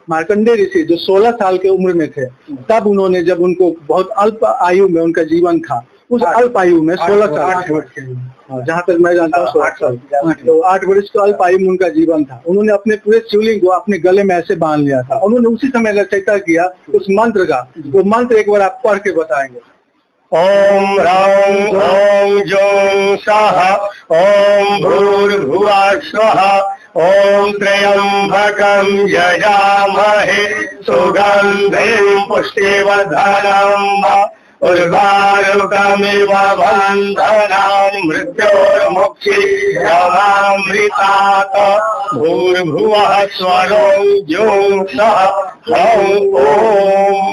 मार्कंडेय ऋषि जो 16 साल के उम्र में थे, तब उन्होंने, जब उनको बहुत अल्प आयु में उनका जीवन था, उस अल्प आयु में 16 साल, जहाँ तक मैं जानता हूँ 16 साल, तो 8 वर्ष के अल्प आयु में उनका जीवन था। उन्होंने अपने पूरे शिवलिंग को अपने गले में ऐसे बांध लिया था। उन्होंने उसी समय रचयिता किया उस मंत्र का। वो मंत्र एक बार आप पढ़ के बताएंगे। ओम ह्रां ओम जौं स्वाहा ओम भूर्भुवः स्वः ओम त्र्यंबकं यजामहे सुगंधिं पुष्टिवर्धनम् उर्वारुकमिव बन्धनान् मृत्योर्मुक्षीयमामृतात् भूर्भुवः स्वरो जौं सः ह्रौं ओम।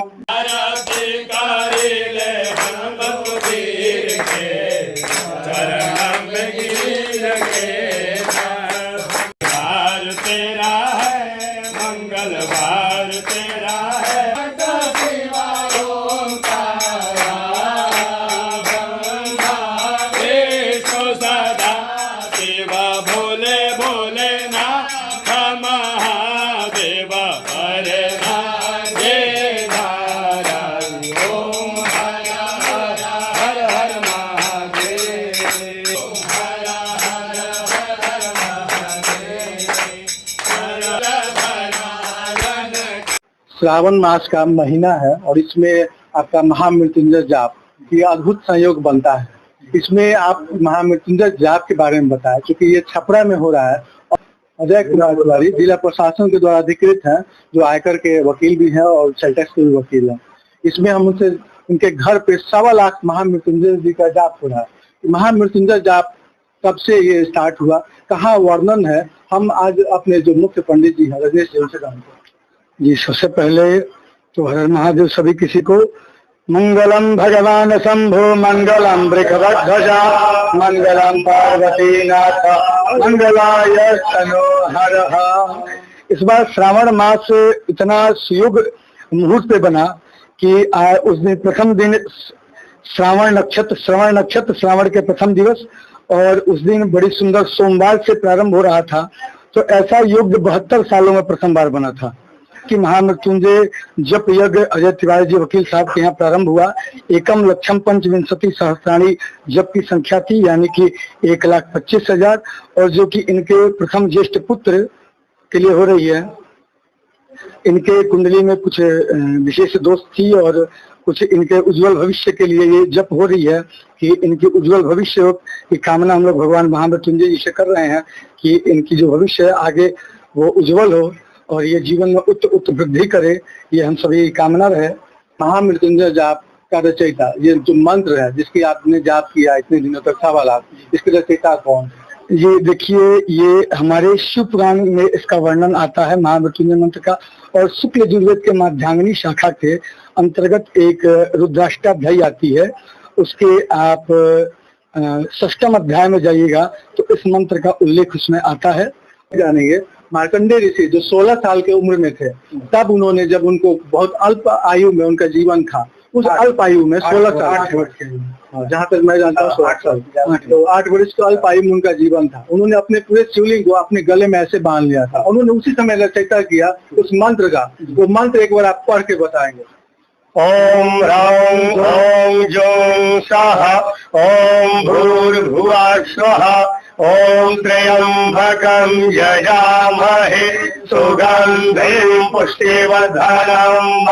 श्रावण मास का महीना है और इसमें आपका महामृत्युंजय जाप ये अद्भुत संयोग बनता है। इसमें आप महामृत्युंजय जाप के बारे में बताएं, क्योंकि ये छपरा में हो रहा है। अजय कुमार तिवारी जिला प्रशासन के द्वारा अधिकृत हैं, जो आयकर के वकील भी हैं और सेल टैक्स के भी वकील हैं। इसमें हम उनसे उनके घर पे 1.25 लाख महामृत्युंजय जी का जाप हो रहा है। महामृत्युंजय जाप कब से ये स्टार्ट हुआ, कहाँ वर्णन है, हम आज अपने जो मुख्य पंडित जी हैं रजनीश जी उनसे जानते हैं। जी, सबसे पहले तो हर महादेव सभी किसी को। मंगलम भगवान शंभो मंगलम वृषभध्वजा मंगलम पार्वती नाथ मंगलाय तनो हरः। इस बार श्रावण मास इतना सुयोग मुहूर्त पे बना कि उस दिन प्रथम दिन श्रावण नक्षत्र श्रावण के प्रथम दिवस, और उस दिन बड़ी सुंदर सोमवार से प्रारंभ हो रहा था। तो ऐसा योग 72 सालों में प्रथम बार बना था कि महामृत्युंजय जप यज्ञ अजय तिवारी जी वकील साहब के यहाँ प्रारंभ हुआ। एकम लक्षम पंचविंशति सहस्राणी जप की संख्या थी, यानी कि 1,25,000, और जो कि इनके प्रथम ज्येष्ठ पुत्र के लिए हो रही है। इनके कुंडली में कुछ विशेष दोष थी और कुछ इनके उज्जवल भविष्य के लिए ये जप हो रही है कि इनकी उज्जवल भविष्य की कामना हम लोग भगवान महामृत्युंजय जी से कर रहे हैं कि इनकी जो भविष्य है आगे वो उज्जवल हो और ये जीवन में उच्च वृद्धि करे, ये हम सभी कामना रहे। महामृत्युंजय जाप का रचयिता, ये जो मंत्र है जिसकी आपने जाप किया इतने दिनों तक 1.25 लाख, इसके रचयिता कौन? ये देखिए, ये हमारे शिव पुराण में इसका वर्णन आता है महामृत्युंजय मंत्र का, और शुक्ल यजुर्वेद के माध्यांगिनी शाखा के अंतर्गत एक रुद्राष्टाध्यायी आती है, उसके आप 6वें अध्याय में जाइएगा तो इस मंत्र का उल्लेख उसमें आता है। जानेंगे मार्कंडेय ऋषि जो 16 साल के उम्र में थे, तब उन्होंने, जब उनको बहुत अल्प आयु में उनका जीवन था, उस अल्प आयु में 16 साल, जहाँ तक मैं जानता हूँ 16 साल, तो 8 वर्ष के अल्प आयु में उनका जीवन था। उन्होंने अपने पूरे शिवलिंग को अपने गले में ऐसे बांध लिया था। उन्होंने उसी समय रचयिता किया उस मंत्र का। वो मंत्र एक बार आप पढ़ के बताएंगे। ओम ह्रां ओम जौं स्वाहा ओम भूर्भुवः स्वः ओम त्र्यंबकं यजामहे सुगंधिं पुष्टिवर्धनम्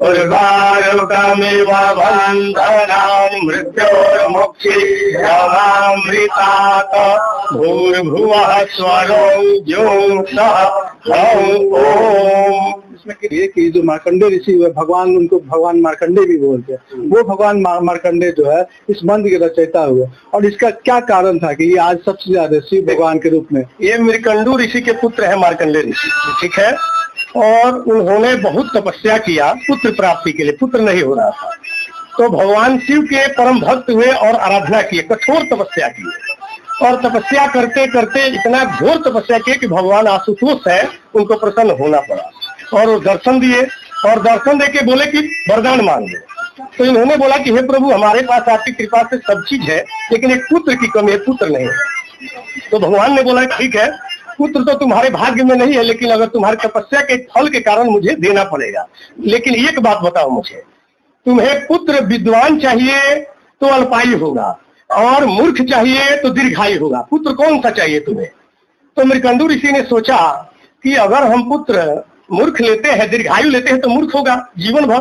उर्वारुकमिव बन्धनान् मृत्योर्मुक्षीयमामृतात् भूर्भुवः स्वरो जौं सः ह्रौं ओम। इसमें ये कि जो मार्कंडेय ऋषि हुए, भगवान, उनको भगवान मार्कंडेय भी बोलते हैं, वो भगवान मार्कंडेय जो है इस मंत्र के रचयिता हुए। और इसका क्या कारण था कि ये आज सबसे ज्यादा शिव भगवान के रूप में? ये मृकंडू ऋषि के पुत्र है मार्कंडेय ऋषि, ठीक है, और उन्होंने बहुत तपस्या किया पुत्र प्राप्ति के लिए, पुत्र नहीं हो रहा था, तो भगवान शिव के परम भक्त हुए और आराधना किए, कठोर तपस्या की, और तपस्या करते करते इतना घोर तपस्या किए कि भगवान आशुतोष है उनको प्रसन्न होना पड़ा, और वो दर्शन दिए, और दर्शन देके बोले कि वरदान मांगे। तो इन्होंने बोला कि हे प्रभु, हमारे पास आपकी कृपा से सब चीज है, लेकिन एक पुत्र की कमी है, पुत्र नहीं है। तो भगवान ने बोला ठीक है, पुत्र तो तुम्हारे भाग्य में नहीं है, लेकिन अगर तुम्हारी तपस्या के फल के कारण मुझे देना पड़ेगा। लेकिन एक बात बताओ मुझे, तुम्हें पुत्र विद्वान चाहिए तो अल्पायु होगा, और मूर्ख चाहिए तो दीर्घायु होगा। पुत्र कौन सा चाहिए तुम्हें? तो मृकंडू ऋषि ने सोचा कि अगर हम पुत्र मूर्ख लेते हैं, दीर्घायु लेते हैं, तो मूर्ख होगा जीवन भर,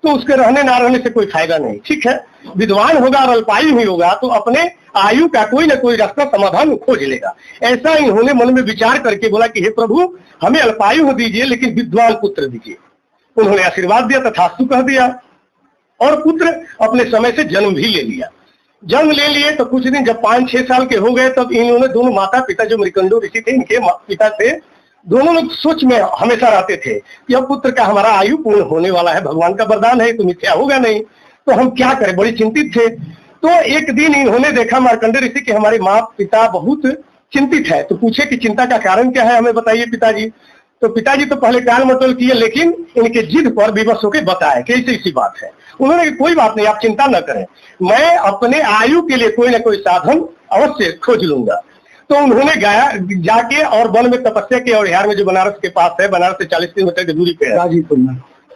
तो उसके रहने ना रहने से कोई फायदा नहीं। ठीक है, विद्वान होगा और अल्पायु ही होगा तो अपने आयु का कोई ना कोई रास्ता समाधान खोज लेगा। ऐसा इन्होंने मन में विचार करके बोला कि हे प्रभु, हमें अल्पायु दीजिए लेकिन विद्वान पुत्र दीजिए। उन्होंने आशीर्वाद दिया, तथास्तु कह दिया, और पुत्र अपने समय से जन्म भी ले लिया। जन्म ले लिए तो कुछ दिन जब 5-6 साल के हो गए, तब इन्होंने दोनों माता पिता जो मृकंडू ऋषि थे, इनके पिता थे, दोनों लोग सोच में हमेशा रहते थे कि अब पुत्र का हमारा आयु पूर्ण होने वाला है, भगवान का वरदान है, तो मिथ्या होगा नहीं, तो हम क्या करें, बड़ी चिंतित थे। तो एक दिन इन्होंने देखा मार्कंडेय ऋषि कि हमारे माँ पिता बहुत चिंतित है, तो पूछे कि चिंता का कारण क्या है, हमें बताइए पिताजी। तो पिताजी तो पहले टाल मटोल किए, लेकिन इनके जिद पर विवश होकर बताए कि ऐसी बात है। उन्होंने कहा कोई बात नहीं, आप चिंता न करें, मैं अपने आयु के लिए कोई ना कोई साधन अवश्य खोज लूंगा। तो उन्होंने गया जाके और वन में तपस्या की, और बिहार में जो बनारस के पास है, बनारस से 40 किलोमीटर की दूरी पे है, गाजीपुर में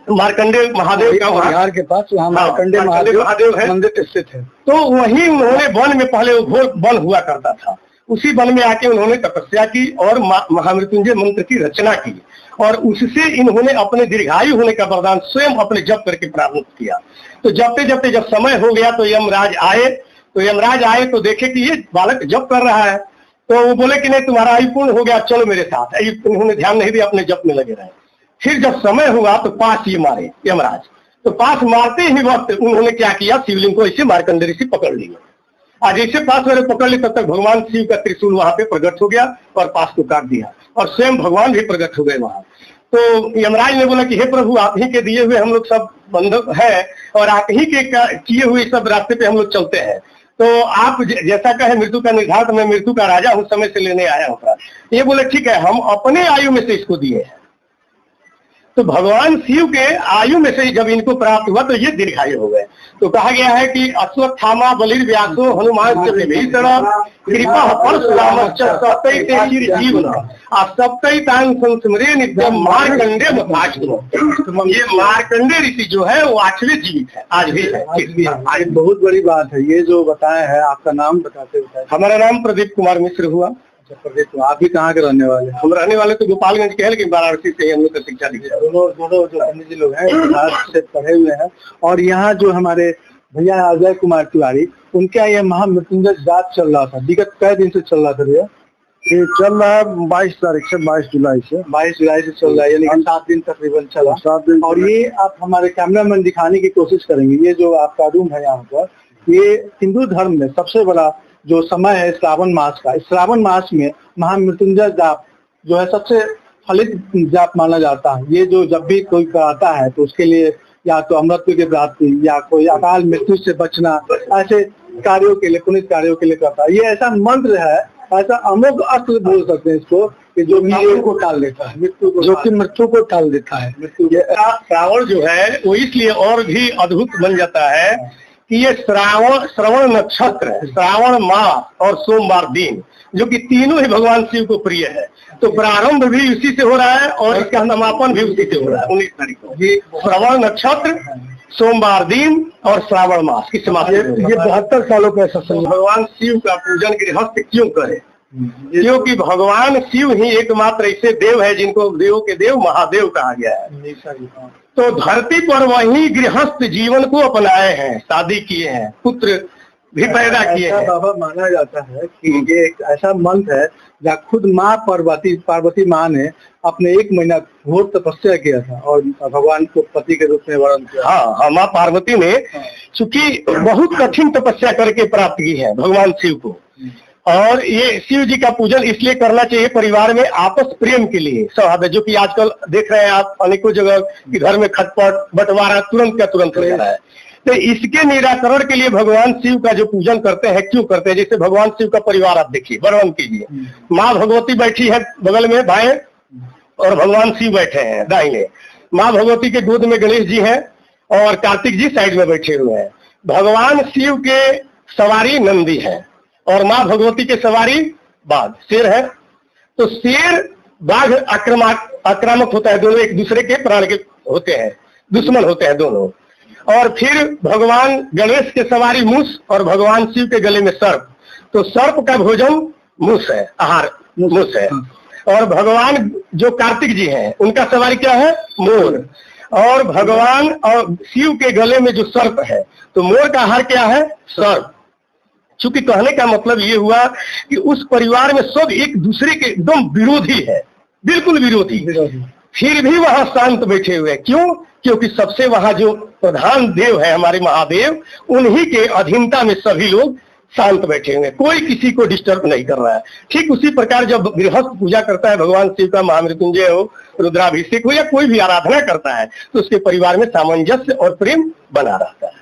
मार्कंडेय महादेव का, बिहार के पास वहाँ मार्कंडेय महादेव है, मंदिर स्थित है। तो वहीं उन्होंने वन में, पहले वो घोर वन हुआ करता था, उसी वन में आके उन्होंने तपस्या की और महामृत्युंजय मंत्र की रचना की, और उससे इन्होंने अपने दीर्घायु होने का वरदान स्वयं अपने जप करके प्रारंभ किया। तो जपते जपते जब समय हो गया तो यमराज आए तो देखे कि ये बालक जप कर रहा है, तो वो बोले कि नहीं, तुम्हारा आयु पूर्ण हो गया, चलो मेरे साथ। उन्होंने ध्यान नहीं दिया, अपने जप में लगे रहे। फिर जब समय हुआ तो पास ये मारे यमराज, तो पास मारते ही वक्त उन्होंने क्या किया, शिवलिंग को ऐसे मार्कंडेय ऋषि पकड़ लिए। आज जैसे पास मेरे पकड़ ली, तब तक भगवान शिव का त्रिशूल वहां पे प्रकट हो गया और पास को काट दिया, और स्वयं भगवान भी प्रकट हो गए वहां। तो यमराज ने बोला कि हे प्रभु, आप ही के दिए हुए हम लोग सब बंधक है, और आप ही के किए हुए सब रास्ते पे हम लोग चलते हैं, तो आप जैसा कहे मृत्यु का निर्धार, मैं मृत्यु का राजा हूँ, समय से लेने आया हूँ। ये बोले ठीक है, हम अपने आयु में से इसको दिए हैं। तो भगवान शिव के आयु में से जब इनको प्राप्त हुआ तो ये दीर्घायु हो गए। तो कहा गया है कि अश्वत्थामा बलिर्व्यासो हनुमान च विभीषण कृपा परशुरामश्च सप्तैते चिरजीवन सप्तैतां संस्मरे नित्यम मार्कंडेय मथाश्रम। ये मार्कंडेय ऋषि जो है वो 8वें जीवित है, आज भी है। आज बहुत बड़ी बात है ये जो बताया है। आपका नाम बताते बताए। हमारा नाम प्रदीप कुमार मिश्र हुआ। प्रदेश तो आप भी कहाँ के रहने वाले? हम रहने वाले तो गोपालगंज के हैं, लेकिन वाराणसी से हम लोग का शिक्षा दीक्षा। दोनों जो पंडित जी लोग हैं बिहार से पढ़े हुए हैं, और यहाँ जो हमारे भैया अजय कुमार तिवारी, उनका ये महामृत्युंजय जाप चल रहा था, विगत कई दिन से चल रहा था भैया? ये चल रहा है 22 तारीख से, 22 जुलाई से 22 जुलाई से चल रहा है, यानी 7 दिन तकरीबन चला। 7 दिन। और ये आप हमारे कैमरामैन दिखाने की कोशिश करेंगे, ये जो आपका रूम है यहाँ पर, ये हिंदू धर्म में सबसे बड़ा जो समय है श्रावण मास का। श्रावण मास में महामृत्युंजय जाप जो है सबसे फलित जाप माना जाता है। ये जो जब भी कोई कराता है तो उसके लिए या तो अमृत की प्राप्ति या कोई अकाल मृत्यु से बचना, ऐसे कार्यों के लिए, पुनित कार्यों के लिए करता है। ये ऐसा मंत्र है, ऐसा अमोघ अस्त्र बोल सकते हैं इसको, कि जो मृत्यु को टाल देता है, मृत्यु को टाल देता है। श्रावण जो है वो इसलिए और भी अद्भुत बन जाता है कि ये श्रवण नक्षत्र, श्रावण मास और सोमवार दिन, जो कि तीनों ही भगवान शिव को प्रिय है। तो प्रारंभ भी उसी से हो रहा है और इसका समापन भी उसी से हो रहा है 19 तारीख को। ये श्रवण नक्षत्र, सोमवार दिन और श्रावण मास की समाप्ति। ये 72 सालों का ऐसा भगवान शिव का पूजन गृहस्थ क्यों करे? क्योंकि भगवान शिव ही एकमात्र ऐसे देव है जिनको देवों के देव महादेव कहा गया है। तो धरती पर वही गृहस्थ जीवन को अपनाए हैं, शादी किए हैं, पुत्र भी पैदा किए हैं। बाबा माना जाता है कि ये एक ऐसा मंत्र है जहाँ खुद माँ पार्वती माँ ने अपने 1 महीना घोर तपस्या किया था और भगवान को पति के रूप में वर्ण किया। हाँ, माँ पार्वती ने चूंकि बहुत कठिन तपस्या करके प्राप्त की है भगवान शिव को। और ये शिव जी का पूजन इसलिए करना चाहिए परिवार में आपस प्रेम के लिए सौहार्द, जो कि आजकल देख रहे हैं आप अनेकों जगह कि घर में खटपट बंटवारा तुरंत हो रहा है। तो इसके निराकरण के लिए भगवान शिव का जो पूजन करते हैं, क्यों करते हैं? जैसे भगवान शिव का परिवार आप देखिए, वर्णन कीजिए। माँ भगवती बैठी है बगल में बाएं, और भगवान शिव बैठे हैं दाहिने। माँ भगवती के गोद में गणेश जी हैं और कार्तिक जी साइड में बैठे हुए हैं। भगवान शिव के सवारी नंदी है और माँ भगवती के सवारी बाघ शेर है। तो शेर बाघ आक्रामक होता है, दोनों एक दूसरे के प्राण के होते हैं, दुश्मन होते हैं दोनों। और फिर भगवान गणेश के सवारी मूस और भगवान शिव के गले में सर्प, तो सर्प का भोजन मूस है, आहार मूस है। और भगवान जो कार्तिक जी हैं उनका सवारी क्या है, मोर। और भगवान और शिव के गले में जो सर्प है, तो मोर का आहार क्या है, सर्प। चूंकि कहने का मतलब ये हुआ कि उस परिवार में सब एक दूसरे के एकदम विरोधी है, बिल्कुल विरोधी, फिर भी वहां शांत बैठे हुए। क्यों? क्योंकि सबसे वहां जो प्रधान देव है हमारे महादेव, उन्हीं के अधीनता में सभी लोग शांत बैठे हुए, कोई किसी को डिस्टर्ब नहीं कर रहा है। ठीक उसी प्रकार जब गृहस्थ पूजा करता है भगवान शिव का, महामृत्युंजय हो, रुद्राभिषेक हो या कोई भी आराधना करता है, तो उसके परिवार में सामंजस्य और प्रेम बना रहता है।